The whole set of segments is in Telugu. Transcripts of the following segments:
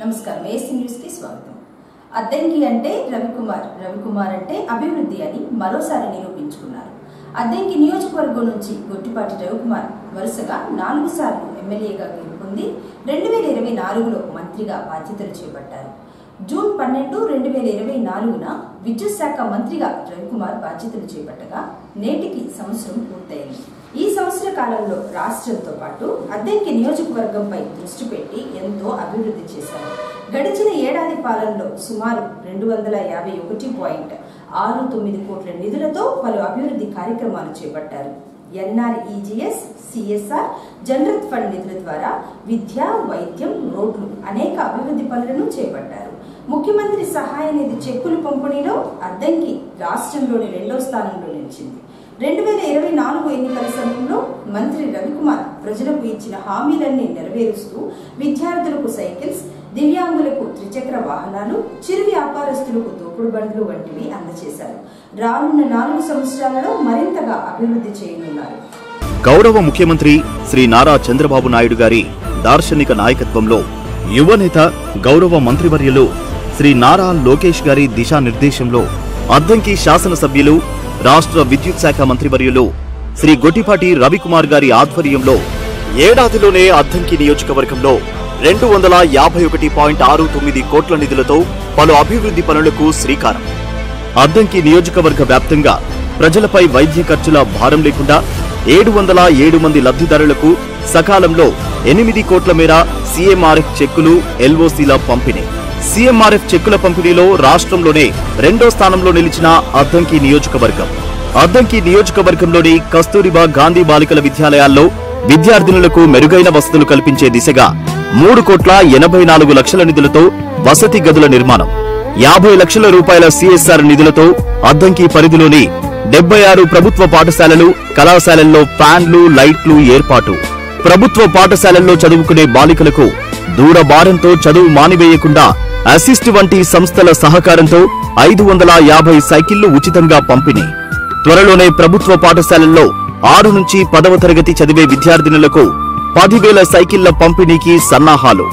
నమస్కారం ఏసీ న్యూస్ కి స్వాగతం. అద్దంకి అంటే రవికుమార్ అంటే అభివృద్ధి అని మరోసారి నిరూపించుకున్నారు. అద్దంకి నియోజకవర్గం నుంచి గొట్టిపాటి రవికుమార్ వరుసగా 4 సార్లు ఎమ్మెల్యేగా గెలుపొంది 2024లో మంత్రిగా బాధ్యతలు చేపట్టారు. జూన్ 12, 2024న విద్యుత్ శాఖ మంత్రిగా రవికుమార్ బాధ్యతలు చేపట్టగా నేటికి సంవత్సరం పూర్తయింది. ఈ సంవత్సర కాలంలో రాష్ట్రంతో పాటు అద్దంకి నియోజకవర్గంపై దృష్టి పెట్టి ఎంతో అభివృద్ధి చేశారు. గడిచిన ఏడాది పాలనలో సుమారు 251.69 కోట్ల నిధులతో పలు అభివృద్ధి కార్యక్రమాలు చేపట్టారు. ఎన్ఆర్ఈజీఎస్, సిఎస్ఆర్, జనరల్ ఫండ్ నిధుల ద్వారా విద్య, వైద్యం, రోడ్లు అనేక అభివృద్ధి పనులను చేపట్టారు. ముఖ్యమంత్రి సహాయ నిధి చెక్కుల పంపిణీలో అద్దంకి రాష్ట్రంలోని 2వ స్థానంలో నిలిచింది. 2024 ఎన్నికల సమయంలో మంత్రి రవికుమార్ ప్రజలకు ఇచ్చిన హామీలన్నీ నెరవేరుస్తూ విద్యార్థులకు సైకిల్స్, దివ్యాంగులకు త్రిచక్ర వాహనాలు, చిరు వ్యాపారస్తులకు తోపుడు బండ్లు వంటివి అందజేశారు. రానున్న 4 సంవత్సరాలలో మరింతగా అభివృద్ధి చేయనున్నారు. గౌరవ ముఖ్యమంత్రి శ్రీ నారా చంద్రబాబు నాయుడు గారి దార్శనిక నాయకత్వంలో యువనేత గౌరవ మంత్రివర్యులు శ్రీ నారా లోకేష్ గారి దిశానిర్దేశంలో అద్దంకి శాసనసభ్యులు రాష్ట్ర విద్యుత్ శాఖ మంత్రివర్యులు శ్రీ గొట్టిపాటి రవికుమార్ గారి ఆధ్వర్యంలో ఏడాదిలోనే అద్దంకి నియోజకవర్గంలో 251.69 కోట్ల నిధులతో పలు అభివృద్ధి పనులకు శ్రీకారం. అద్దంకి నియోజకవర్గ వ్యాప్తంగా ప్రజలపై వైద్య ఖర్చుల భారం లేకుండా 707 మంది లబ్ధిదారులకు సకాలంలో 8 కోట్ల మేర సీఎంఆర్ఎఫ్ చెక్కులు, ఎల్ఓసీల పంపిణీ. సీఎంఆర్ఎఫ్ చెక్కుల పంపిణీలో రాష్ట్రంలోనే 2వ స్థానంలో నిలిచిన అద్దంకి నియోజకవర్గం. అద్దంకి నియోజకవర్గంలోని కస్తూరిబా గాంధీ బాలికల విద్యాలయాల్లో విద్యార్థినులకు మెరుగైన వసతులు కల్పించే దిశగా 3,84 లక్షల నిధులతో వసతి గదుల నిర్మాణం, 50 లక్షల రూపాయల సిఎస్ఆర్ నిధులతో అద్దంకి పరిధిలోని 76 ప్రభుత్వ పాఠశాలలు, కళాశాలల్లో ఫ్యాన్లు, లైట్లు ఏర్పాటు. ప్రభుత్వ పాఠశాలల్లో చదువుకునే బాలికలకు దూరభారంతో చదువు మానివేయకుండా అసిస్ట్ వంటి సంస్థల సహకారంతో 550 సైకిళ్లు ఉచితంగా పంపిణీ. త్వరలోనే ప్రభుత్వ పాఠశాలల్లో 6 నుంచి 10వ తరగతి చదివే విద్యార్థినులకు 10,000 సైకిళ్ల పంపిణీకి సన్నాహాలు.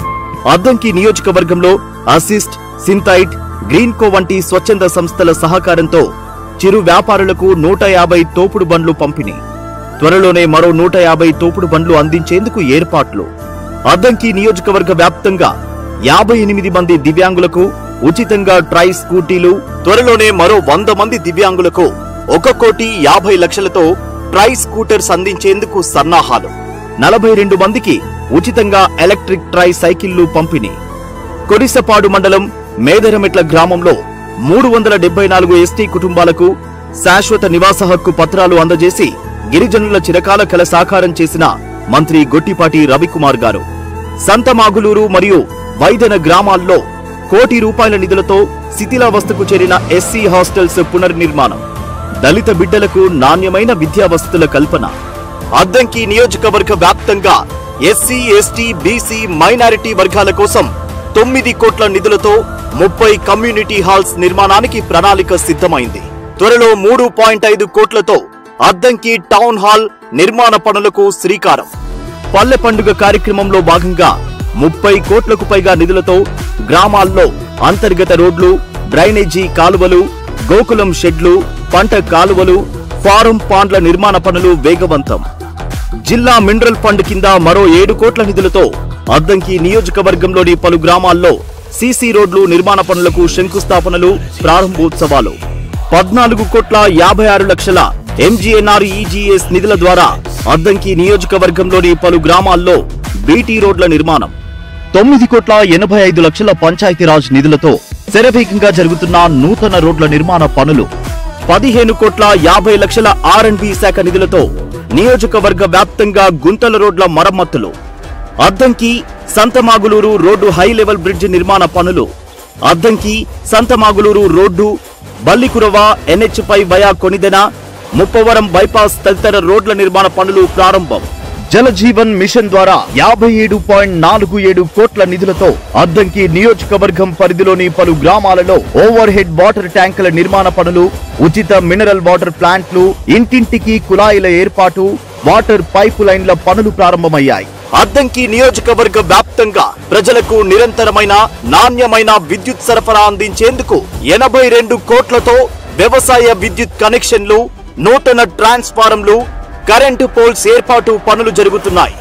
అద్దంకి నియోజకవర్గంలో అసిస్ట్, సింథైట్, గ్రీన్కో వంటి స్వచ్ఛంద సంస్థల సహకారంతో చిరు వ్యాపారులకు 150 తోపుడు బండ్లు పంపిణీ. త్వరలోనే మరో 150 తోపుడు బండ్లు అందించేందుకు ఏర్పాట్లు. అద్దంకి నియోజకవర్గ వ్యాప్తంగా 58 మంది దివ్యాంగులకు ఉచితంగా ట్రై స్కూటీలు, త్వరలోనే మరో 100 మంది దివ్యాంగులకు 1,50,00,000తో ట్రై స్కూటర్స్ అందించేందుకు సన్నాహాలు. 42 మందికి ఉచితంగా ఎలక్ట్రిక్ ట్రై సైకిళ్లు పంపిణీ. కొరిసపాడు మండలం మేదరమెట్ల గ్రామంలో 374 ఎస్టీ కుటుంబాలకు శాశ్వత నివాస హక్కు పత్రాలు అందజేసి గిరిజనుల చిరకాల కల సాకారం చేసిన మంత్రి గొట్టిపాటి రవికుమార్ గారు. సంతమాగులూరు మరియు వైదన గ్రామాల్లో ₹1 కోటి నిధులతో శిథిలావస్థకు చేరిన ఎస్సీ హాస్టల్స్ పునర్నిర్మాణం, దళిత బిడ్డలకు నాణ్యమైన విద్యా వసతుల కల్పన. అద్దంకి నియోజకవర్గ వ్యాప్తంగా ఎస్సీ, ఎస్టీ, బీసీ, మైనారిటీ వర్గాల కోసం 9 కోట్ల నిధులతో 30 కమ్యూనిటీ హాల్స్ నిర్మాణానికి ప్రణాళిక సిద్ధమైంది. త్వరలో 3.5 కోట్లతో అద్దంకి టౌన్ హాల్ నిర్మాణ పనులకు శ్రీకారం. పల్లె పండుగ కార్యక్రమంలో భాగంగా 30 కోట్లకు పైగా నిధులతో గ్రామాల్లో అంతర్గత రోడ్లు, డ్రైనేజీ కాలువలు, గోకులం షెడ్లు, పంట కాలువలు, ఫారం పాండ్ల నిర్మాణ పనులు వేగవంతం. జిల్లా మినరల్ ఫండ్ కింద మరో 7 కోట్ల నిధులతో అద్దంకి నియోజకవర్గంలోని పలు గ్రామాల్లో సీసీ రోడ్లు నిర్మాణ పనులకు శంకుస్థాపనలు, ప్రారంభోత్సవాలు. 14,56,00,000 ఎంజీఎన్ఆర్ఈజీఎస్ నిధుల ద్వారా అద్దంకి నియోజకవర్గంలోని పలు గ్రామాల్లో బీటీ రోడ్ల నిర్మాణం. 9,85,00,000 పంచాయతీరాజ్ నిధులతో శరవేగంగా జరుగుతున్న నూతన రోడ్ల నిర్మాణ పనులు. 15,50,00,000 R&B శాఖ నిధులతో నియోజకవర్గ వ్యాప్తంగా గుంతల రోడ్ల మరమ్మతులు. Addanki Santhamaguluru road high level bridge నిర్మాణ పనులు. Addanki Santhamaguluru road, Ballikurava NH5 via Konidena, Muppavaram bypass తదితర రోడ్ల నిర్మాణ పనులు ప్రారంభం. జలజీవన్ మిషన్ ద్వారా 57.47 కోట్ల నిధులతో అద్దంకి నియోజకవర్గం పరిధిలోని పలు గ్రామాలలో ఓవర్ హెడ్ వాటర్ ట్యాంకుల నిర్మాణ పనులు, ఉచిత మినరల్ వాటర్ ప్లాంట్లు, ఇంటింటికి కుళాయిల ఏర్పాటు, వాటర్ పైపు లైన్ల పనులు ప్రారంభమయ్యాయి. అద్దంకి నియోజకవర్గ వ్యాప్తంగా ప్రజలకు నిరంతరమైన నాణ్యమైన విద్యుత్ సరఫరా అందించేందుకు 82 కోట్లతో వ్యవసాయ విద్యుత్ కనెక్షన్లు, నూతన ట్రాన్స్ఫారంలు, కరెంటు పోల్స్ ఏర్పాటు పనులు జరుగుతున్నాయి.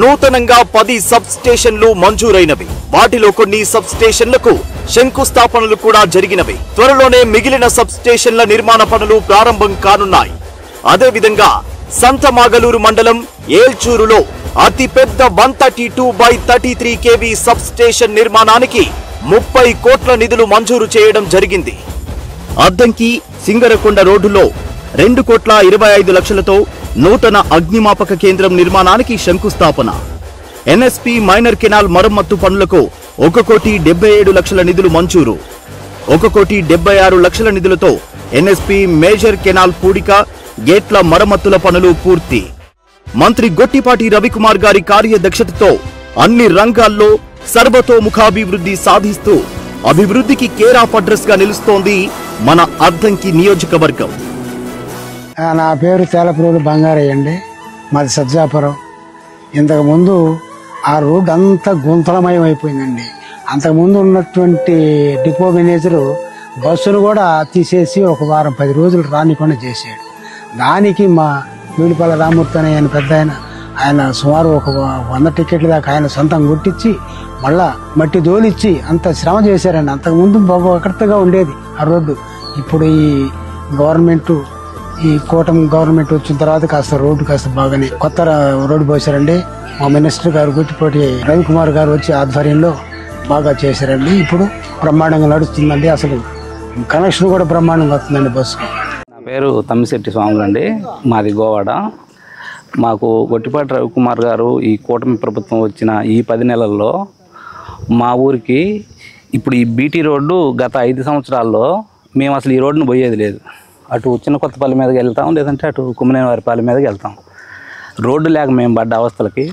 నూతనంగా 10 సబ్ స్టేషన్లు మంజూరైనవి. వాటిలో కొన్ని సబ్ స్టేషన్లకు శంకుస్థాపనలు కూడా జరిగినవి. త్వరలోనే మిగిలిన సబ్ స్టేషన్ల నిర్మాణ పనులు ప్రారంభం కానున్నాయి. అదేవిధంగా సంతమాగలూరు మండలం ఏల్చూరులో అతిపెద్ద 132/33 kV సబ్ స్టేషన్ నిర్మాణానికి 30 కోట్ల నిధులు మంజూరు చేయడం జరిగింది. అద్దంకి సింగరకొండ రోడ్డులో 2,25 లక్షలతో నూతన అగ్నిమాపక కేంద్రం నిర్మాణానికి శంకుస్థాపన. ఎన్ఎస్పి మైనర్ కెనాల్ మరమ్మత్తు పనులకు 1,77 లక్షల నిధులు మంజూరు. 1,76 లక్షల నిధులతో ఎన్ఎస్పి మేజర్ కెనాల్ పూడిక, గేట్ల మరమ్మతుల పనులు పూర్తి. మంత్రి గొట్టిపాటి రవికుమార్ గారి కార్యదక్షతతో అన్ని రంగాల్లో సర్వతోముఖాభివృద్ధి సాధిస్తూ అభివృద్ధికి కేర్ ఆఫ్ అడ్రస్ గా నిలుస్తోంది మన అద్దంకి నియోజకవర్గం. నా పేరు తేలప్రోలు బంగారయ్య అండి. మాది సజ్జాపురం. ఇంతకుముందు ఆ రోడ్డు అంతా గుంతలమయం అయిపోయిందండి. అంతకుముందు ఉన్నటువంటి డిపో మేనేజరు బస్సును కూడా తీసేసి ఒక వారం 10 రోజులు రానికుండా చేశాడు. దానికి మా వీడిపల్ల రామూర్తి అనే ఆయన పెద్ద ఆయన సుమారు ఒక 100 టికెట్ల దాకా ఆయన సొంతం గుట్టించి మళ్ళా మట్టి దోలిచ్చి అంత శ్రమ చేశారండి. అంతకుముందు ఒకటిగా ఉండేది ఆ రోడ్డు. ఇప్పుడు ఈ గవర్నమెంట్, ఈ కూటమి గవర్నమెంట్ వచ్చిన తర్వాత కాస్త రోడ్డు కాస్త బాగానే కొత్త రోడ్డు పోసారండి. మా మినిస్టర్ గారు గుట్టిపాటి రవికుమార్ గారు వచ్చి ఆధ్వర్యంలో బాగా చేశారండి. ఇప్పుడు బ్రహ్మాండంగా నడుస్తుందండి. అసలు కనెక్షన్ కూడా బ్రహ్మాండంగా వస్తుందండి బస్సు. నా పేరు తమ్మిశెట్టి స్వాములు అండి. మాది గోవాడ. మాకు గొట్టిపాటి రవికుమార్ గారు ఈ కూటమి ప్రభుత్వం వచ్చిన ఈ 10 నెలల్లో మా ఊరికి ఇప్పుడు ఈ బీటీ రోడ్డు గత 5 సంవత్సరాల్లో మేము అసలు ఈ రోడ్డును పోయేది లేదు. అటు చిన్న కొత్తపల్లి మీదకి వెళ్తాం, లేదంటే అటు కుమ్మనేనివారిపల్లి మీదకి వెళ్తాం. రోడ్డు లేక మేము పడ్డ అవస్థలకి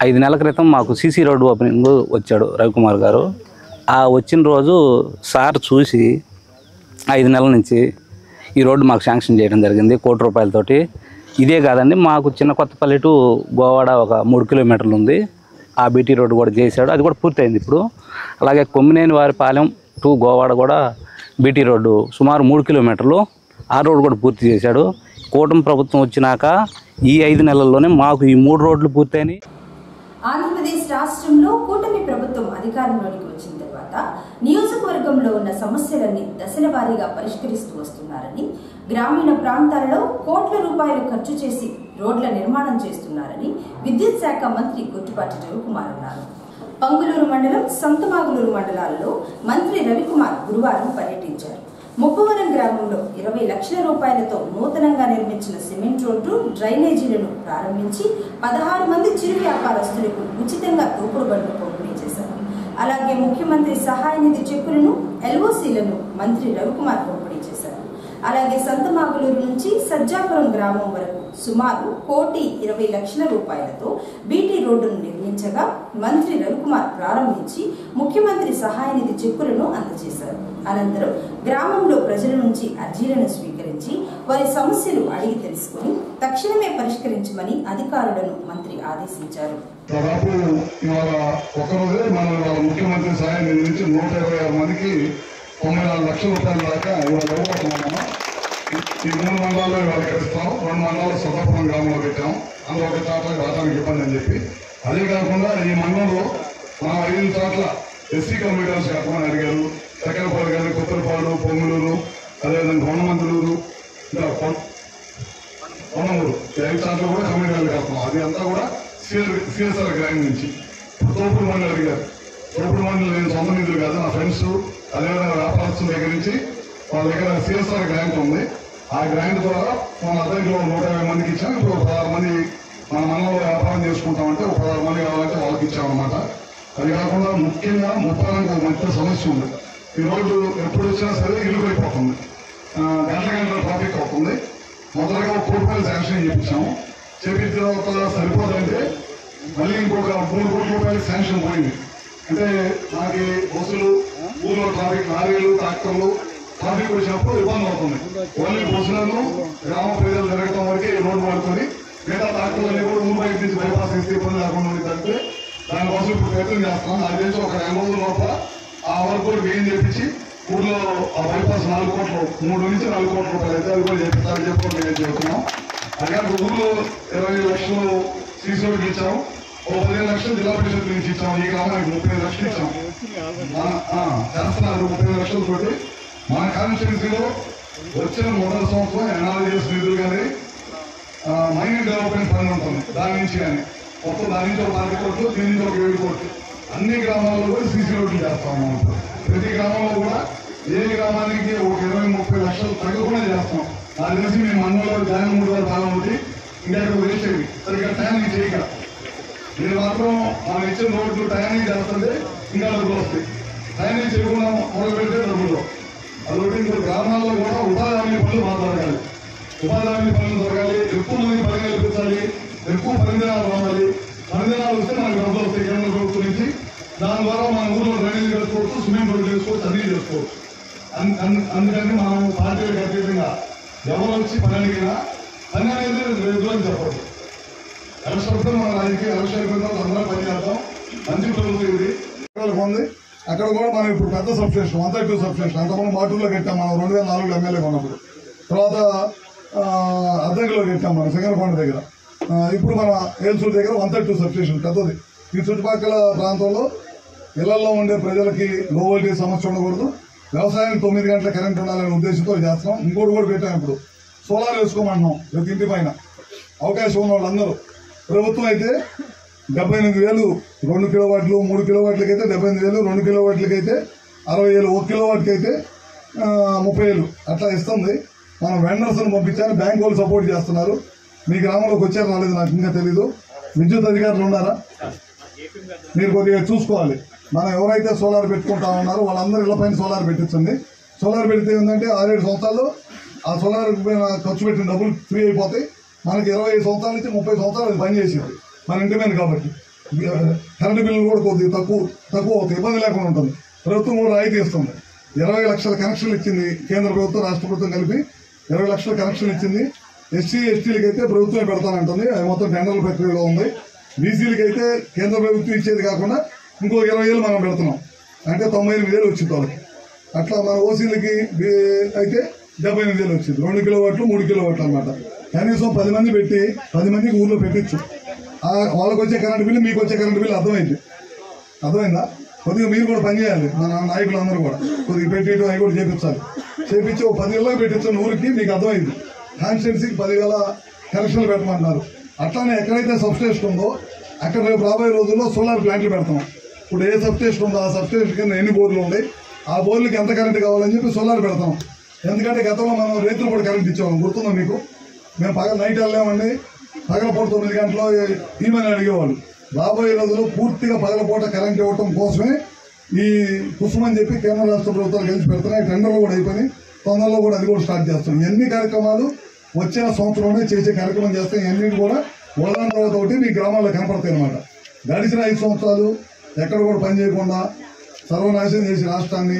5 నెలల క్రితం మాకు సీసీ రోడ్డు ఓపెనింగ్ వచ్చాడు రవికుమార్ గారు. ఆ వచ్చిన రోజు సార్ చూసి 5 నెలల నుంచి ఈ రోడ్డు మాకు శాంక్షన్ చేయడం జరిగింది 1 కోటి రూపాయలతోటి. ఇదే కాదండి, మాకు చిన్న కొత్తపల్లి టు గోవాడ ఒక 3 కిలోమీటర్లు ఉంది. ఆ బీటీ రోడ్డు కూడా చేశాడు, అది కూడా పూర్తయింది ఇప్పుడు. అలాగే కొమ్మినేనివారిపాలెం టు గోవాడ కూడా బీటీ రోడ్డు సుమారు 3 కిలోమీటర్లు, ఆ రోడ్డు కూడా పూర్తి చేశాడు. కూటమి ప్రభుత్వం వచ్చినాక ఈ 5 నెలల్లోనే మాకు ఈ 3 రోడ్లు పూర్తయినాయి. ఆంధ్రప్రదేశ్ రాష్ట్రంలో కూటమి ప్రభుత్వం అధికారంలోకి వచ్చిన తర్వాత నియోజకవర్గంలో ఉన్న సమస్యలన్నీ దశల వారీగా పరిష్కరిస్తూ వస్తున్నారని, గ్రామీణ ప్రాంతాలలో కోట్ల రూపాయలు ఖర్చు చేసి రోడ్ల నిర్మాణం చేస్తున్నారని విద్యుత్ శాఖ మంత్రి గొట్టిపాటి రవికుమార్ అన్నారు. పంగులూరు మండలం, సంతమాగులూరు మండలాల్లో మంత్రి రవికుమార్ గురువారం పర్యటించారు. ముప్పవరం గ్రామంలో 20 లక్షల రూపాయలతో నూతనంగా నిర్మించిన సిమెంట్ రోడ్డు, డ్రైనేజీలను ప్రారంభించి 16 మంది చిరు వ్యాపారస్తులకు ఉచితంగా తోపుడు బండ్లు పంపిణీ చేశారు. అలాగే ముఖ్యమంత్రి సహాయ నిధి చెక్కులను, ఎల్ఓసీలను మంత్రి రవికుమార్ పంపిణీ చేశారు. అలాగే సంతమాగులూరు నుంచి సజ్జాపురం గ్రామం వరకు సుమారు 1,20 లక్షల రూపాయలతో బీటీ రోడ్డును నిర్మించగా మంత్రి రవికుమార్ ప్రారంభించి ముఖ్యమంత్రి సహాయ నిధి చెక్కులను అందజేశారు. అనంతరం గ్రామంలో ప్రజల నుంచి అర్జీలను స్వీకరించి వారి సమస్యలు అడిగి తెలుసుకుని తక్షణమే పరిష్కరించమని అధికారులను మంత్రి ఆదేశించారు. దాదాపు ఇవాళ ఒకరోజే మనం ముఖ్యమంత్రి సహాయ నిధి నుంచి 126 మందికి 94 లక్షల రూపాయల దాకా ఇవాళ ఇవ్వబోతున్నాము. ఈ 3 మండలాల్లో ఇవాళ ఇస్తాం. 2 మండలాలు సదాపురం గ్రామంలో పెట్టాం. అందులో ఒక చాట రావడానికి ఇబ్బంది అని చెప్పి. అదే కాకుండా ఈ మండలంలో మనం 5 చోట్ల ఎస్సీ కమ్యూనిటీస్ కట్టమని అడిగారు. చక్కెరపాడు కానీ, కొత్తపాడు, పొంగులూరు, అదేవిధంగా హోనమంతులూరు, ఇంకా పొన్నమూరు 5 చోట్ల కూడా కమ్యూనిటీలు కడతాం. అది అంతా కూడా సిఎస్ఆర్ గ్రాండ్ నుంచి. తోపుడు మండలి అడిగారు. తోపుడు మండలి నేను సొంత నిధులు కాదు, నా ఫ్రెండ్స్ అదేవిధంగా వ్యాపారస్తుల దగ్గర నుంచి వాళ్ళ దగ్గర సిఎస్ఆర్ గ్రాంట్ ఉంది. ఆ గ్రాంట్ ద్వారా మన అద్దెలో 150 మందికి ఇచ్చాం. ఇప్పుడు 16 మంది మన మనలో వ్యాపారం చేసుకుంటామంటే 16 మంది కావాలంటే వాళ్ళకి ఇచ్చామన్నమాట. అది కాకుండా ముఖ్యంగా ముప్పానికి ఒక మంచి సమస్య ఉంది. ఈ రోడ్డు ఎప్పుడు వచ్చినా సరే ఇరుకైపోతుంది, గంటల ట్రాఫిక్ అవుతుంది. మొదటగా 1 కోటి రూపాయలు శాంక్షన్ చేయించాము. చేపించిన తర్వాత సరిపోదంటే మళ్ళీ ఇంకొక 3 కోట్ల రూపాయలు శాంక్షన్ పోయింది. అంటే మనకి బస్సులు, ఊళ్ళో ట్రాఫిక్, లారీలు, ట్రాక్టర్లు ట్రాఫిక్ వచ్చినప్పుడు ఇబ్బంది అవుతుంది. ఓన్లీ బస్సులను గ్రామ ప్రజలు జరగడం వరకే ఈ రోడ్డు వాడుకొని మిగతా డాక్టర్లు కూడా ఊరు బయట నుంచి బైపాస్ చేస్తే ఇబ్బంది లేకుండా ఉంటుందంటే దానికోసం ఇప్పుడు ప్రయత్నం చేస్తున్నాం. నాకు తెలిసి ఒక 2 రోజుల లోపల ఆ వర్క్ కూడా వేయం చేపించి ఊర్లో ఆ బైపాస్ 4 కోట్లు 3 నుంచి 4 కోట్ల రూపాయలు అయితే అది కూడా చేపిస్తారని చెప్పుకోవడం మేము చెబుతున్నాం. అలాగే ఊర్లో 20 లక్షలు సీసీ రోడ్లు ఇచ్చాము, 15 లక్షలు జిల్లా పరిషత్ నుంచి ఇచ్చాము. ఈ గ్రామానికి 35 లక్షలు ఇచ్చాము. చేస్తున్నారు 35 లక్షలతోటి. మన కాన్స్టిట్యూన్సీలో వచ్చిన మొదటి సంవత్సరం ఎన్ఆర్జీఎస్ నిధులు కానీ మైనింగ్ డెవలప్మెంట్ ఫండ్ ఉంటుంది, దాని నుంచి కానీ మొత్తం దాని నుంచి ఒక 4 కోట్లు, దీని నుంచి ఒక 7 కోట్లు అన్ని గ్రామాల్లో కూడా సీసీ రోడ్లు చేస్తాం. ప్రతి గ్రామంలో కూడా ఏ గ్రామానికి ఒక 20-30 లక్షలు తగ్గకుండా చేస్తాం. నాకు తెలిసి మేము మండలంలో జాయిన్ వారు బాగా ఉంది, ఇంకా ఇక్కడ వేసేవి సరిగ్గా టైంకి చేయక మీరు మాత్రం మనం ఇచ్చిన రోడ్లు టైంకి చేస్తుంటే ఇంకా డబ్బులు వస్తాయి. టైంకి చేయకుండా మొదలు పెడితే డబ్బులు అదొకటి. ఇంకో గ్రామాల్లో కూడా ఉపాధి హామీ పనులు బాగా దొరకాలి, ఉపాధి హామీ పనులు దొరకాలి, ఎక్కువ మంది పని కల్పించాలి, ఎక్కువ పనిదినాలు రావాలి. పనిదినాలు వస్తే మనకు డబ్బులు వస్తాయి కేంద్ర ప్రభుత్వం నుంచి. దాని ద్వారా మన ఊళ్ళో డ్రైనేజ్ చేసుకోవచ్చు, స్విమ్మింగ్ పూల్ చేసుకోవచ్చు, అన్నీ చేసుకోవచ్చు. అందుకని మనం పార్టీలకు అతీతంగా ఎవరు వచ్చి పని అడిగినా పని అనేది రెగ్యులర్ చెప్పదు. ఎలక్షన్ మన రాజకీయ ఎలక్షన్ అయిపోయిన అందరూ పని చేద్దాం. మంచి ప్రభుత్వం ఇది ఉంది. అక్కడ కూడా మనం ఇప్పుడు పెద్ద సబ్స్టేషన్ 132 సబ్స్టేషన్ అంతకుముందు మాటూరులో కట్టాం మనం 2004 ఎమ్మెల్యేగా ఉన్నప్పుడు. తర్వాత అద్దంకిలో కట్టాం మనం సింగరకొండ దగ్గర. ఇప్పుడు మన ఏల్సూరు దగ్గర 132 సబ్స్టేషన్ పెద్దది. ఈ చుట్టుపక్కల ప్రాంతంలో ఇళ్లలో ఉండే ప్రజలకి లో వోల్టేజ్ సమస్య ఉండకూడదు, వ్యవసాయానికి 9 గంటల కరెంట్ ఉండాలనే ఉద్దేశంతో చేస్తున్నాం. ఇంకోటి కూడా పెట్టాం, ఇప్పుడు సోలార్ వేసుకోమంటున్నాం ప్రతి ఇంటి పైన. అవకాశం ఉన్న వాళ్ళందరూ. ప్రభుత్వం అయితే 78,000 2 కిలోవాట్లు, 3 కిలోవాట్లకి అయితే 78,000, 2 కిలోవాట్లకి అయితే 60,000, 1 కిలోవాట్కి అయితే 30,000 అట్లా ఇస్తుంది. మనం వెండర్స్ని పంపించాలి, బ్యాంక్ వాళ్ళు సపోర్ట్ చేస్తున్నారు. మీ గ్రామంలోకి వచ్చారు రాలేదు నాకు ఇంకా తెలీదు. విద్యుత్ అధికారులు ఉన్నారా? మీరు కొద్దిగా చూసుకోవాలి. మనం ఎవరైతే సోలార్ పెట్టుకుంటా ఉన్నారో వాళ్ళందరూ ఇళ్ల పైన సోలార్ పెట్టించండి. సోలార్ పెడితే ఏంటంటే 6-7 సంవత్సరాల్లో ఆ సోలార్ ఖర్చు పెట్టిన డబ్బులు ఫ్రీ అయిపోతాయి. మనకి 25 సంవత్సరాల నుంచి 30 సంవత్సరాలు అది పనిచేసింది మన ఇంటి మీద. కాబట్టి కరెంటు బిల్లులు కూడా కొద్దిగా తక్కువ అవుతాయి, ఇబ్బంది లేకుండా ఉంటుంది. ప్రభుత్వం కూడా రాయితీ ఇస్తుంది. 20 లక్షల కనెక్షన్లు ఇచ్చింది కేంద్ర ప్రభుత్వం, రాష్ట్ర ప్రభుత్వం కలిపి 20 లక్షల కనెక్షన్లు ఇచ్చింది. ఎస్సీ ఎస్టీలకి అయితే ప్రభుత్వమే పెడతానంటుంది, అది మొత్తం టెండర్ల ప్రక్రియలో ఉంది. బీసీలకి అయితే కేంద్ర ప్రభుత్వం ఇచ్చేది కాకుండా ఇంకో 20,000 మనం పెడుతున్నాం, అంటే 98,000 వచ్చింది వాళ్ళకి. అట్లా మన ఓసీలకి అయితే 78,000 వచ్చింది. 2 కిలోవాట్లు 3 కిలోవాట్లు అనమాట. కనీసం 10 మంది పెట్టి 10 మందికి ఊళ్ళో పెట్టించు. వాళ్ళకి వచ్చే కరెంటు బిల్లు మీకు వచ్చే కరెంటు బిల్లు అర్థమైందా? కొద్దిగా మీరు కూడా పనిచేయాలి. మన నాయకులందరూ కూడా కొద్దిగా పెట్టి అవి కూడా చేపించి 10 ఇళ్ళకి పెట్టించిన ఊరికి మీకు అర్థమైంది. కాన్స్టిట్యున్సీకి 10,000 కనెక్షన్లు పెట్టమంటున్నారు. అట్లానే ఎక్కడైతే సబ్స్టేషన్ ఉందో అక్కడ రేపు రాబోయే రోజుల్లో సోలార్ ప్లాంట్లు పెడతాం. ఇప్పుడు ఏ సబ్స్టేషన్ ఉందో ఆ సబ్స్టేషన్ కింద ఎన్ని బోర్లు ఉన్నాయి, ఆ బోర్లకి ఎంత కరెంట్ కావాలని చెప్పి సోలార్ పెడతాం. ఎందుకంటే గతంలో మనం రైతులు కూడా కరెంట్ ఇచ్చేవాళ్ళం, గుర్తుందా మీకు? మేము నైట్ వెళ్ళామండి, పగలపూట 9 గంటల్లో ఈమెను అడిగేవాళ్ళు. రాబోయే రోజుల్లో పూర్తిగా పగలపూట కరెంట్ ఇవ్వటం కోసమే ఈ కుసుమ అని చెప్పి కేంద్ర రాష్ట్ర ప్రభుత్వాలు కలిసి పెడుతున్నాయి. టెండర్లు కూడా అయిపోయి తొందరలో కూడా అది కూడా స్టార్ట్ చేస్తాం. ఎన్ని కార్యక్రమాలు వచ్చిన సంవత్సరంలోనే చేసే కార్యక్రమం చేస్తాం. ఇవన్నీ కూడా ఒకదాని తర్వాత ఒకటి మీ గ్రామాల్లో కనపడతాయి అనమాట. గడిచిన 5 సంవత్సరాలు ఎక్కడ కూడా పని చేయకుండా సర్వనాశనం చేసి రాష్ట్రాన్ని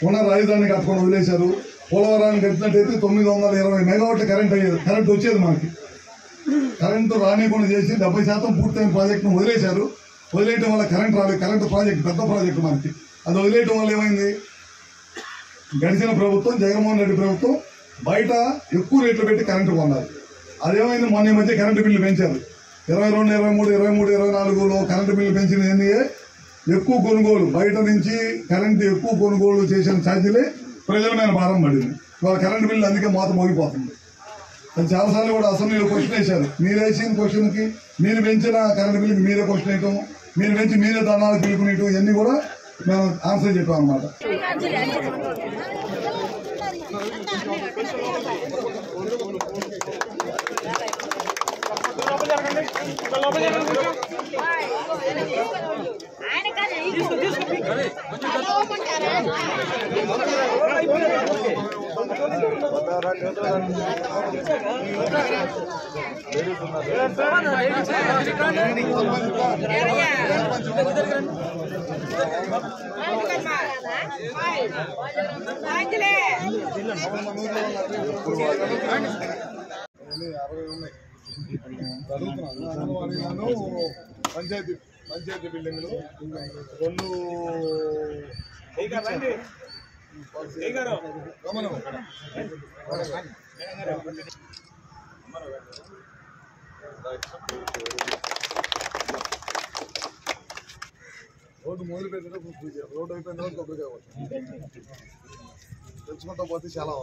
ఉన్న రాజధాని కట్టుకొని వదిలేశారు. పోలవరాన్ని కట్టినట్టయితే 920 మెగావాట్ల కరెంట్ వచ్చేది మనకి. కరెంటు రానికుండా చేసి 70% పూర్తయిన ప్రాజెక్టును వదిలేశారు. వదిలేయటం వల్ల కరెంట్ రాలేదు. కరెంటు ప్రాజెక్టు పెద్ద ప్రాజెక్టు మనకి. అది వదిలేయటం వల్ల ఏమైంది? గడిచిన ప్రభుత్వం జగన్మోహన్ రెడ్డి ప్రభుత్వం బయట ఎక్కువ రేట్లు పెట్టి కరెంటు కొన్నారు. అదేమైంది? మొన్న ఈ మధ్య కరెంటు బిల్లు పెంచారు. 22, 23, 24లో కరెంటు బిల్లు పెంచిన ఎన్నియే ఎక్కువ కొనుగోలు, బయట నుంచి కరెంటు ఎక్కువ కొనుగోలు చేసిన ఛార్జీలే ప్రజల మీద భారం పడింది. ఇవాళ కరెంటు బిల్లు అందుకే మాత మోగిపోతుంది. అది చాలాసార్లు కూడా అసెంబ్లీలో క్వశ్చన్ వేశారు. మీరు వేసిన క్వశ్చన్కి మీరు పెంచిన కరెంటు బిల్లుకి మీరే క్వశ్చన్ వేయటం, మీరు పెంచి మీరే ధర్నాలు పిలుపునేయటం, ఇవన్నీ కూడా మేము ఆన్సర్ చెప్పాం అన్నమాట. అంగన్వాడీలను పంచాయతీ బిల్డింగ్లు 2 రోడ్డు మొదలు పెట్టడం రోడ్డు అయిపోయిన తర్వాత కొబ్బరికాయ తెచ్చుకుంటా పోతే చాలా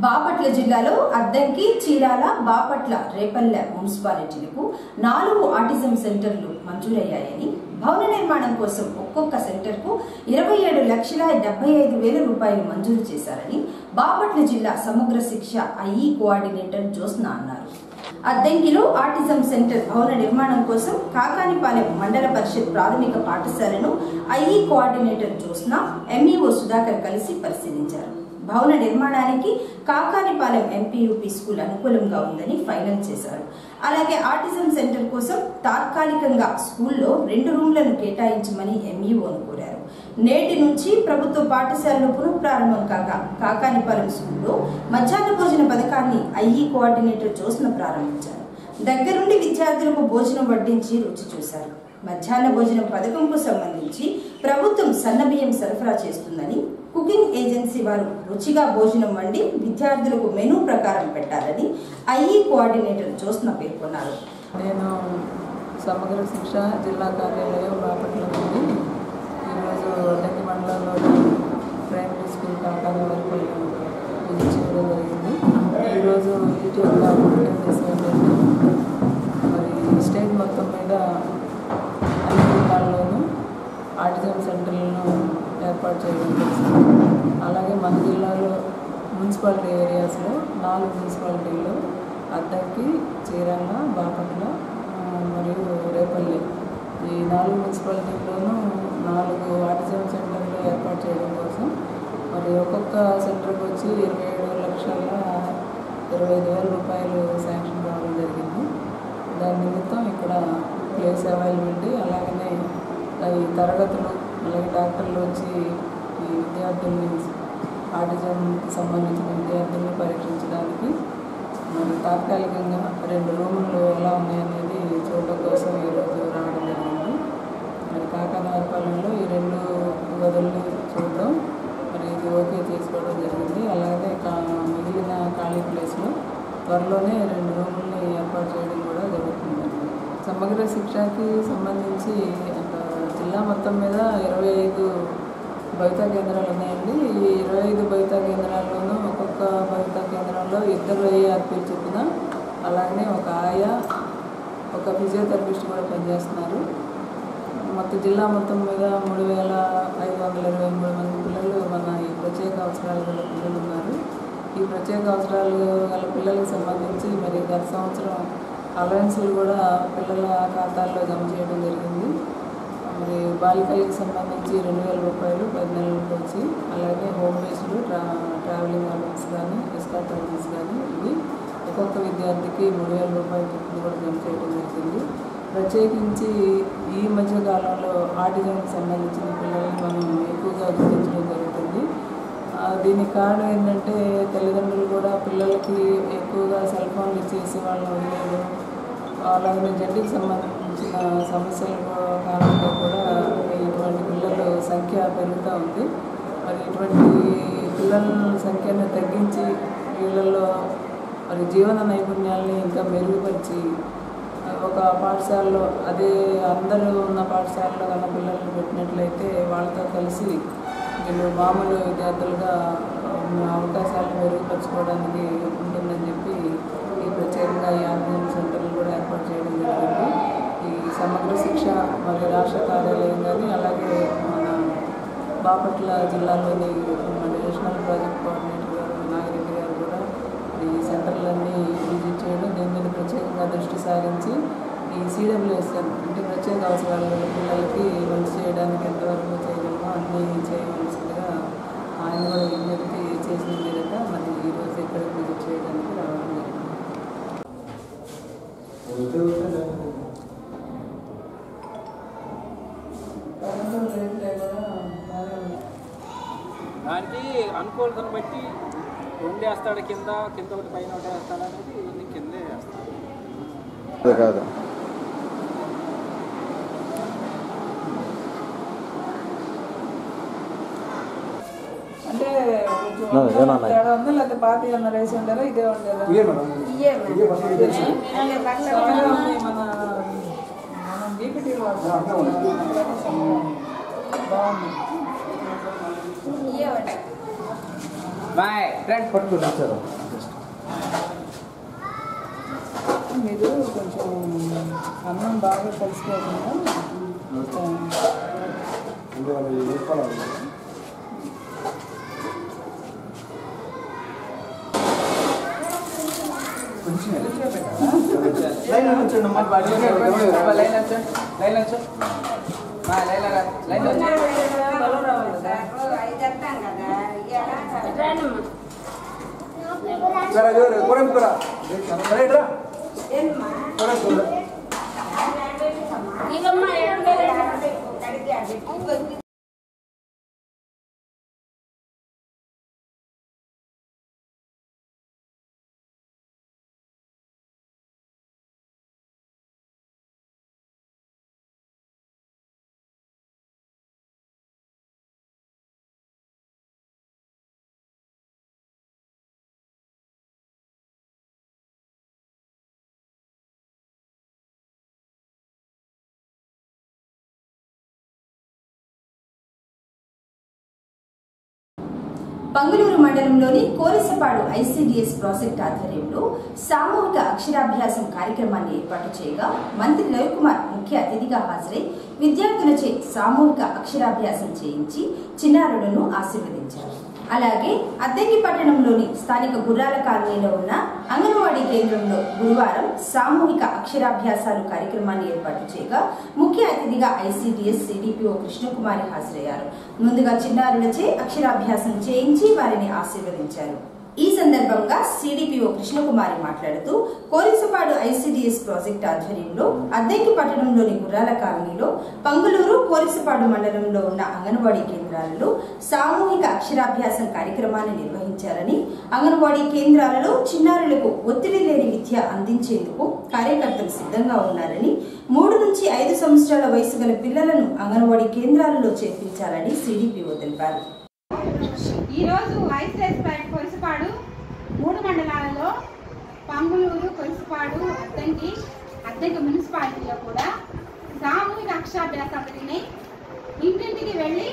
బాపట్ల జిల్లాలో అద్దంకి, చీరాల, బాపట్ల, రేపల్లె మున్సిపాలిటీలకు 4 ఆటిజం సెంటర్లు మంజూరయ్యాయని, భవన నిర్మాణం కోసం ఒక్కొక్క సెంటర్కు 27,75,000 రూపాయలు మంజూరు చేశారని బాపట్ల జిల్లా సమగ్ర శిక్ష ఐఈ కోఆర్డినేటర్ జ్యోత్స్న అన్నారు. అద్దంకిలో ఆటిజం సెంటర్ భవన నిర్మాణం కోసం కాకానిపాలెం మండల పరిషత్ ప్రాథమిక పాఠశాలను IE coordinator Jyotsna, MEO Sudhakar కలిసి పరిశీలించారు. భవన నిర్మాణానికి కాకానిపాలెం ఎంపీయూపీ స్కూల్ అనుకూలంగా ఉందని ఫైనల్ చేశారు. అలాగే ఆటిజం సెంటర్ కోసం తాత్కాలికంగా స్కూల్లో 2 రూమ్లను కేటాయించమని ఎంఈఓను కోరారు. నేటి నుంచి ప్రభుత్వ పాఠశాలలో పునఃప్రారంభం కాగా కాకానిపాలెం స్కూల్లో మధ్యాహ్న భోజన పథకాన్ని ఐఈ కోఆర్డినేటర్ జ్యోత్స్న ప్రారంభించారు. దగ్గరుండి విద్యార్థులకు భోజనం వడ్డించి రుచి చూశారు. మధ్యాహ్న భోజనం పథకంకు సంబంధించి ప్రభుత్వం సన్నబియ్యం సరఫరా చేస్తుందని, కుకింగ్ ఏజెన్సీ వారు రుచిగా భోజనం వండి విద్యార్థులకు మెనూ ప్రకారం పెట్టాలని ఐఈ కోఆర్డినేటర్ జ్యోత్స్న పేర్కొన్నారు. నేను సమగ్ర శిక్ష జిల్లా కార్యాలయం బాపట్ల నుండి ఈరోజు అద్దంకి మండలంలోని ప్రైమరీ స్కూల్ కాకాని వరకు విజిట్ చేయడం జరిగింది. ఈరోజు విజిట్ యొక్క ముఖ్య ఉద్దేశం ఏంటంటే, మరి స్టేట్ మొత్తం మీద అన్ని జిల్లాల్లోనూ ఆటిజం సెంటర్లను ఏర్పాటు చేయడం జరిగింది. అలాగే మన జిల్లాలో మున్సిపాలిటీ ఏరియాస్లో 4 మున్సిపాలిటీల్లో అద్దంకి, చీరాల, బాపట్ల మరియు రేపల్లి ఈ 4 మున్సిపాలిటీల్లోనూ 4 ఆటిజం సెంటర్లు ఏర్పాటు చేయడం కోసం మరి ఒక్కొక్క సెంటర్కి వచ్చి 27,25,000 రూపాయలు శాంక్షన్ కావడం జరిగింది. దాని నిమిత్తం ఇక్కడ ప్లేస్ అవైలబిలిటీ, అలాగనే ఈ తరగతులు, అలాగే డాక్టర్లు వచ్చి ఈ విద్యార్థుల్ని ఆటిజంకి సంబంధించిన విద్యార్థుల్ని పరీక్షించడానికి మరి తాత్కాలికంగా 2 రూములు ఎలా ఉన్నాయనేది చూడడం కోసం ఈరోజు రావడం జరిగింది. మరి కాకానిపాలెంలో ఈ 2 గదుల్ని చూడడం, మరి ఇది ఓకే చేసుకోవడం జరిగింది. అలాగే మిగిలిన ఖాళీ ప్లేస్లో త్వరలోనే 2 రూముల్ని ఏర్పాటు చేయడం కూడా జరుగుతుంది. సమగ్ర శిక్షకి సంబంధించి జిల్లా మొత్తం మీద 25 భవితా కేంద్రాలు ఉన్నాయండి. ఈ 25 భవితా కేంద్రాల్లోనూ ఒక్కొక్క భవితా కేంద్రంలో 2 ఏఆర్పీ చొప్పున, అలాగనే ఒక ఆయా, ఒక ఫిజియోథెరపిస్ట్ కూడా పనిచేస్తున్నారు. మొత్తం జిల్లా మొత్తం మీద 3,523 మంది పిల్లలు మన ఈ ప్రత్యేక అవసరాలు గల పిల్లలు ఉన్నారు. ఈ ప్రత్యేక అవసరాలు గల పిల్లలకు సంబంధించి మరి గత సంవత్సరం అలవెన్స్లు కూడా పిల్లల ఖాతాల్లో జమ చేయడం జరిగింది. మరి బాలికలకు సంబంధించి 2,000 రూపాయలు 10 నెలల నుంచి, అలాగే హోమ్ బేస్డ్ ట్రావెలింగ్ అలవెన్స్ కానీ, ఎస్కార్ట్ అలవెన్స్ కానీ, ఇవి ఒక్కొక్క విద్యార్థికి 3,000 రూపాయలు చొప్పున కూడా జమ చేయడం జరిగింది. ప్రత్యేకించి ఈ మధ్యకాలంలో ఆటిజంకి సంబంధించిన పిల్లల్ని మనం ఎక్కువగా గుర్తించడం జరుగుతుంది. దీనికి కారణం ఏంటంటే తల్లిదండ్రులు కూడా పిల్లలకి ఎక్కువగా సెల్ ఫోన్లు ఇచ్చేసి వాళ్ళని వదిలేదు. అలాగే జెండర్కి సంబంధించిన సమస్యల కారణంగా కూడా ఇటువంటి పిల్లల సంఖ్య పెరుగుతూ ఉంది. మరి ఇటువంటి పిల్లల సంఖ్యను తగ్గించి వీళ్ళల్లో మరి జీవన నైపుణ్యాలని ఇంకా మెరుగుపరిచి ఒక పాఠశాలలో అదే అందరూ ఉన్న పాఠశాలలో కన్నా పిల్లల్ని పెట్టినట్లయితే వాళ్ళతో కలిసి వీళ్ళు మామూలు విద్యార్థులుగా అవకాశాలను మెరుగుపరచుకోవడానికి ఉంటుందని చెప్పి ఈ ప్రత్యేకంగా ఈ ఆర్గనైజేషన్ సెంటర్లు కూడా ఏర్పాటు చేయడం జరిగింది. ఈ సమగ్ర శిక్ష మరియు రాష్ట్ర కార్యాలయం కానీ అలాగే మన బాపట్ల జిల్లాలోని మన నేషనల్ ప్రాజెక్ట్ కోఆర్డినేటర్ గారు నాగిరెడ్డి గారు కూడా ఈ సెంటర్లన్నీ విజిట్ చేయడం, దీని మీద ప్రత్యేకంగా దృష్టి సారించి ఈ CWSN అంటే ప్రత్యేక అవసరాల పిల్లలకి మంచి చేయడానికి ఎంతవరకు చేయగలమో అన్నీ చేయవలసిందిగా ఆయన కూడా విజ్ఞప్తి చేసిన మీదట మరి ఈరోజు ఇక్కడికి విజిట్ చేయడానికి రావడం జరిగింది. దానికి అనుకూలతను బట్టి వేస్తాడు, కింద ఒకటి పైన ఒకటి వేస్తాడు అనేది ఇవన్నీ కిందే వేస్తాడు. కాదు అంటే కొంచెం లేకపోతే పాత ఏమన్నా రైస్ ఉండేదా ఇదే ఉండేదా? మన బీపీటీ బాగుంది. మీరు కొంచెం అన్నం బాగా కలిసిపోకుండా పంగులూరు మండలంలోని కోరిసపాడు ICDS ప్రాజెక్ట్ ఆధ్వర్యంలో సామూహిక అక్షరాభ్యాసం కార్యక్రమాన్ని ఏర్పాటు చేయగా మంత్రి రవికుమార్ ముఖ్య అతిథిగా హాజరై విద్యార్థులచే సామూహిక అక్షరాభ్యాసం చేయించి చిన్నారులను ఆశీర్వదించారు. అలాగే అద్దెకి పట్టణంలోని స్థానిక గుర్రాల కాలనీలో ఉన్న అంగన్వాడీ కేంద్రంలో గురువారం సామూహిక అక్షరాభ్యాసాలు కార్యక్రమాన్ని ఏర్పాటు చేయగా ముఖ్య అతిథిగా ICDS CDPO కృష్ణకుమారి హాజరయ్యారు. ముందుగా చిన్నారులచే అక్షరాభ్యాసం చేయించి వారిని ఆశీర్వదించారు. ఈ సందర్భంగా CDPO కృష్ణకుమారి మాట్లాడుతూ కోరిసపాడు ICDS ప్రాజెక్ట్ ఆధ్వర్యంలో అద్దెకి పట్టణంలోని గుర్రాల కాలనీలో పంగులూరు కోరిసపాడు మండలంలో ఉన్న అంగన్వాడీ కేంద్రాలలో సామూహిక అక్షరాభ్యాసం కార్యక్రమాన్ని నిర్వహించారని, అంగన్వాడీ కేంద్రాలలో చిన్నారులకు ఒత్తిడి లేని విద్య అందించేందుకు కార్యకర్తలు సిద్ధంగా ఉన్నారని, 3 నుంచి 5 సంవత్సరాల వయసు గల పిల్లలను అంగన్వాడీ కేంద్రాలలో చేర్పించాలని CDPO తెలిపారు. ఈరోజు ICDS కొలిసిపాడు 3 మండలాలలో పంగులూరు, కొలిసిపాడు, అద్దంకి మున్సిపాలిటీలో కూడా సామూహిక అక్షరాభ్యాసాలు జరిగినాయి. ఇంటింటికి వెళ్ళి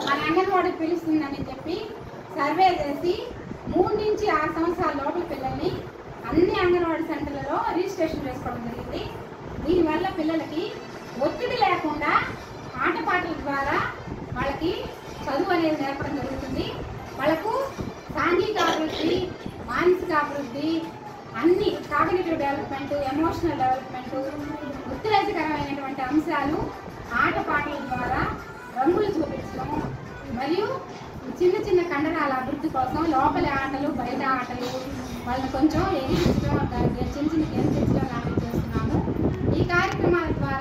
మన అంగన్వాడీ పిలుస్తుందని చెప్పి సర్వే చేసి 3 నుంచి 6 సంవత్సరాల లోపల పిల్లల్ని అన్ని అంగన్వాడీ సెంటర్లలో రిజిస్ట్రేషన్ చేసుకోవడం జరిగింది. దీనివల్ల పిల్లలకి ఒత్తిడి లేకుండా ఆటపాటల ద్వారా వాళ్ళకి చదువు అనేది నేర్పడం జరుగుతుంది. వాళ్ళకు సాంఘిక అభివృద్ధి, మానసిక అభివృద్ధి, అన్ని కాగ్నిటివ్ డెవలప్మెంట్, ఎమోషనల్ డెవలప్మెంట్, ఉత్తేజకరమైనటువంటి అంశాలు ఆటపాటల ద్వారా రంగులు చూపించడం మరియు చిన్న చిన్న కండరాల అభివృద్ధి కోసం లోపలి ఆటలు, బయట ఆటలు, వాళ్ళని కొంచెం ఎగిరించడం, చిన్న చిన్న గెలిపించడం లాంటివి చేస్తున్నాము. ఈ కార్యక్రమాల ద్వారా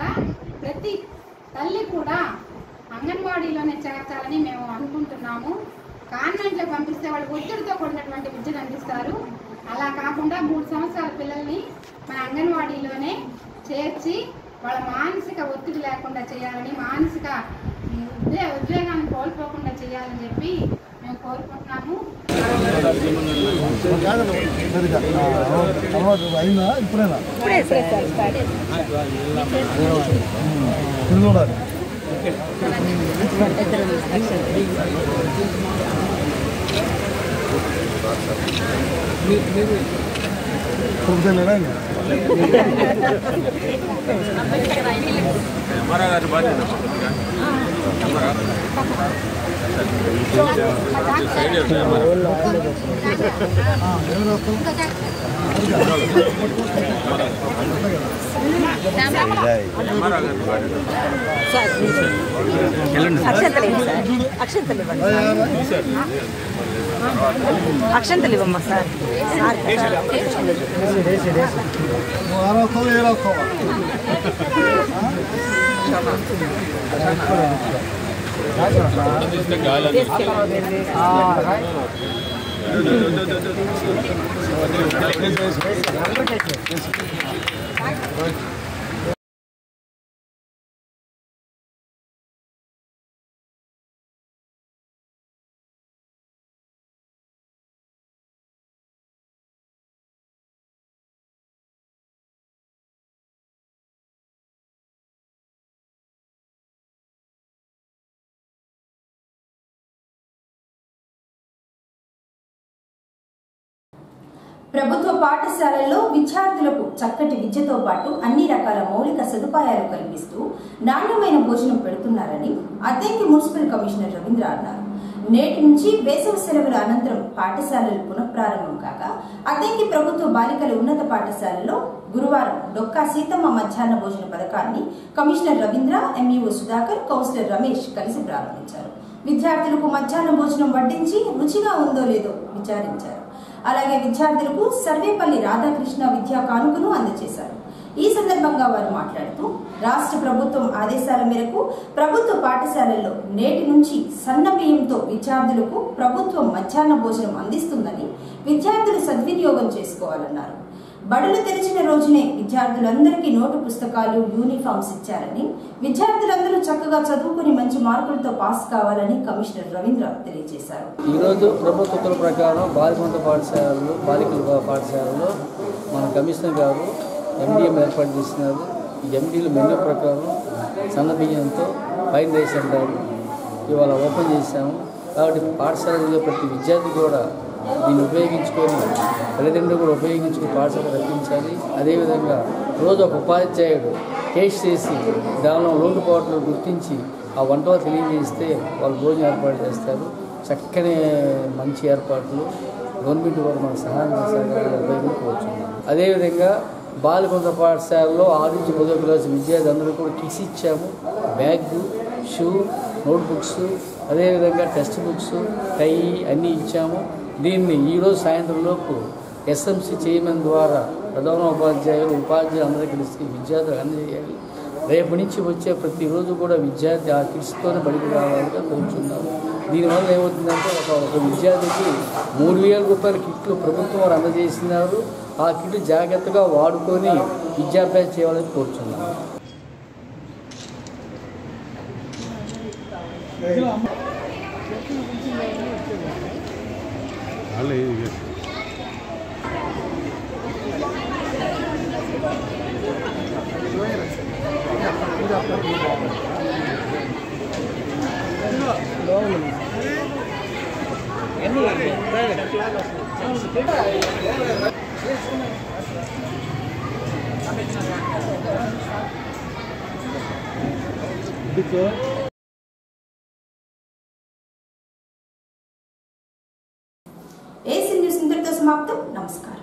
అంగన్వాడీలోనే చేర్చాలని మేము అనుకుంటున్నాము. కాన్వెంట్లో పంపిస్తే వాళ్ళు ఒత్తిడితో కూడినటువంటి విద్యను అందిస్తారు. అలా కాకుండా 3 సంవత్సరాల పిల్లల్ని మన అంగన్వాడీలోనే చేర్చి వాళ్ళ మానసిక ఒత్తిడి లేకుండా చేయాలని, మానసిక ఉద్వేగాన్ని కోల్పోకుండా చేయాలని చెప్పి మేము కోరుకుంటున్నాము. అక్షంతలు ఇవ్వమ్మా సార్. ప్రభుత్వ పాఠశాలల్లో విద్యార్థులకు చక్కటి విద్యతో పాటు అన్ని రకాల మౌలిక సదుపాయాలు కల్పిస్తూ నాణ్యమైన భోజనం పెడుతున్నారని అద్దంకి మున్సిపల్ కమిషనర్ రవీంద్ర అన్నారు. నేటి నుంచి వేసవి సెలవుల అనంతరం పాఠశాలలు పునఃప్రారంభం కాగా అద్దంకి ప్రభుత్వ బాలికల ఉన్నత పాఠశాలలో గురువారం డొక్కా సీతమ్మ మధ్యాహ్న భోజన పథకాన్ని commissioner Ravindra, MEO Sudhakar, councillor Ramesh కలిసి ప్రారంభించారు. విద్యార్థులకు మధ్యాహ్న భోజనం వడ్డించి రుచిగా ఉందో లేదో విచారించారు. అలాగే విద్యార్థులకు సర్వేపల్లి రాధాకృష్ణ విద్యా కానుకను అందజేశారు. ఈ సందర్భంగా వారు మాట్లాడుతూ రాష్ట్ర ప్రభుత్వం ఆదేశాల మేరకు ప్రభుత్వ పాఠశాలల్లో నేటి నుంచి సన్న బియ్యంతో విద్యార్థులకు ప్రభుత్వం మధ్యాహ్న భోజనం అందిస్తుందని విద్యార్థులు సద్వినియోగం చేసుకోవాలన్నారు. బడులు తెరిచిన రోజునే విద్యార్థులందరికీ నోటు పుస్తకాలు, యూనిఫామ్స్ ఇచ్చారని, విద్యార్థులందరూ చక్కగా చదువుకుని మంచి మార్కులతో పాస్ కావాలని కమిషనర్ రవీంద్ర తెలియజేశారు. ఈరోజు ప్రభుత్వ ఉత్తర్వుల ప్రకారం బాలికల పాఠశాలలో మన కమిషనర్ గారు ఎండిఎం ఏర్పాటు చేసినారు. ఈ ఎండీలు మెనూ ప్రకారం సన్న బియ్యంతో ఫైన్ రైస్ అంటారు ఇవాళ ఓపెన్ చేశాము. కాబట్టి పాఠశాలలో ప్రతి విద్యార్థి కూడా దీన్ని ఉపయోగించుకొని తల్లిదండ్రులు కూడా ఉపయోగించుకుని పాఠశాల రప్పించాలి. అదేవిధంగా రోజు ఒక ఉపాధ్యాయుడు టేస్ట్ చేసి దానిలో లోటుపాట్లు గుర్తించి ఆ వంటలో తెలియజేస్తే వాళ్ళు భోజనం ఏర్పాటు చేస్తారు. చక్కని మంచి ఏర్పాట్లు గవర్నమెంట్ కూడా మన సహాయం ఉపయోగించుకోవచ్చు. అదేవిధంగా బాలికల పాఠశాలలో 6 నుంచి 10వ క్లాసు విద్యార్థులందరూ కూడా కిట్స్ ఇచ్చాము. బ్యాగ్, షూ, నోట్బుక్స్, అదేవిధంగా టెక్స్ట్ బుక్స్, టై అన్నీ ఇచ్చాము. దీన్ని ఈరోజు సాయంత్రంలోపు ఎస్ఎంసీ చైర్మన్ ద్వారా ప్రధాన ఉపాధ్యాయులు అందరికీ కలిసి విద్యార్థులు అందజేయాలి. రేపు నుంచి వచ్చే ప్రతిరోజు కూడా విద్యార్థి ఆ కిట్స్తోనే బడికి రావాలిగా కోరుచున్నాము. దీనివల్ల ఏమవుతుందంటే ఒక విద్యార్థికి 3000 రూపాయల కిట్లు ప్రభుత్వం వారు అందజేసినారు. ఆ కిట్లు జాగ్రత్తగా వాడుకొని విద్యాభ్యాసం చేయాలని కోరుచున్నాము. ఏసీ న్యూస్ ఇంతటితో సమాప్తం. నమస్కారం.